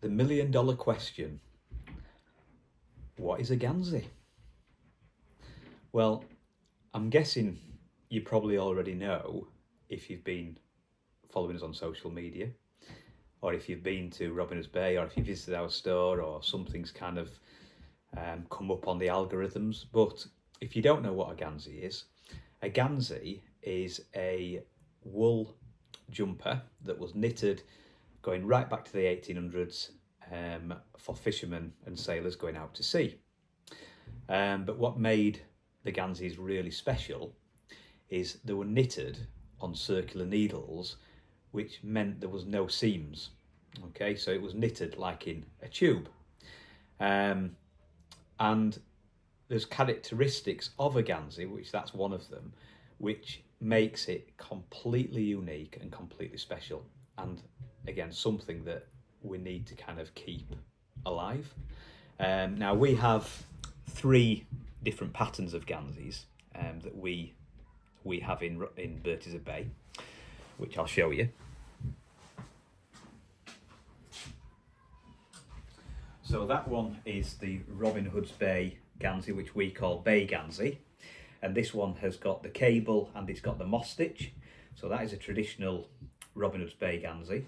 The million-dollar question: what is a Gansey? Well, I'm guessing you probably already know if you've been following us on social media, or if you've been to Robin Hood's Bay, or if you visited our store, or something's kind of come up on the algorithms. But if you don't know what a Gansey is a wool jumper that was knitted going right back to the 1800s for fishermen and sailors going out to sea. But what made the Ganseys really special is they were knitted on circular needles, which meant there was no seams. Okay, so it was knitted like in a tube. And there's characteristics of a Gansey, which that's one of them, which makes it completely unique and completely special. And again, something that we need to kind of keep alive. Now we have 3 different patterns of Ganseys that we have in Berties of Bay, which I'll show you. So that one is the Robin Hood's Bay Gansey, which we call Bay Gansey, and this one has got the cable and it's got the moss stitch. So that is a traditional Robin Hood's Bay Gansey.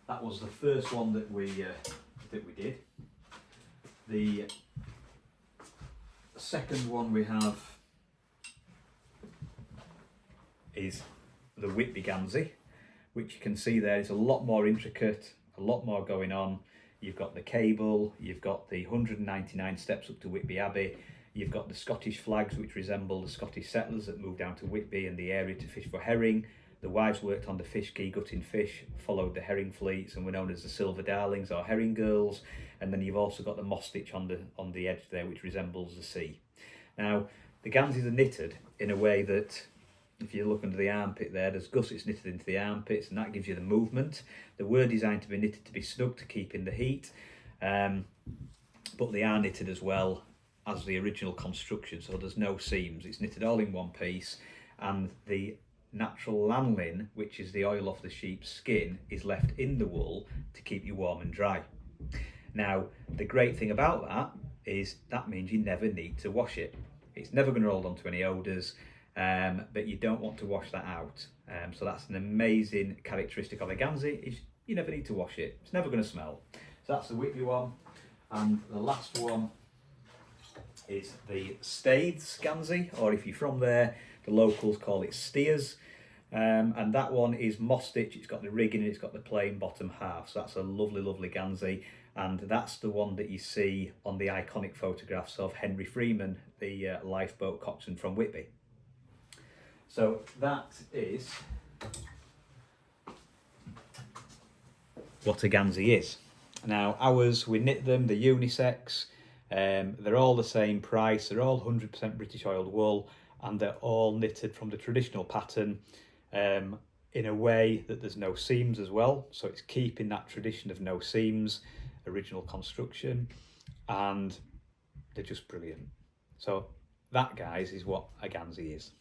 That was the first one that we did. The second one we have is the Whitby Gansey, which you can see there is a lot more intricate, a lot more going on. You've got the cable, you've got the 199 steps up to Whitby Abbey, you've got the Scottish flags which resemble the Scottish settlers that moved down to Whitby and the area to fish for herring. The wives worked on the fish quay gutting fish, followed the herring fleets and were known as the Silver Darlings or Herring Girls. And then you've also got the moss stitch on the edge there, which resembles the sea. Now, the Ganseys are knitted in a way that, if you look under the armpit there, there's gussets knitted into the armpits, and that gives you the movement. They were designed to be knitted to be snug to keep in the heat, but they are knitted as well as the original construction, so there's no seams. It's knitted all in one piece, and the natural lanolin, which is the oil off the sheep's skin, is left in the wool to keep you warm and dry. Now, the great thing about that is that means you never need to wash it. It's never going to hold on to any odours, but you don't want to wash that out. So that's an amazing characteristic of a Gansey, is you never need to wash it. It's never going to smell. So that's the Whitby one. And the last one is the Staithes Gansey, or if you're from there, the locals call it Steers. And that one is moss stitch. It's got the rigging and it's got the plain bottom half. So that's a lovely, lovely Gansey. And that's the one that you see on the iconic photographs of Henry Freeman, the lifeboat coxswain from Whitby. So that is what a Gansey is. Now ours, we knit them, they're unisex, they're all the same price, they're all 100% British oiled wool, and they're all knitted from the traditional pattern in a way that there's no seams as well. So it's keeping that tradition of no seams, original construction, and they're just brilliant. So that, guys, is what a Gansey is.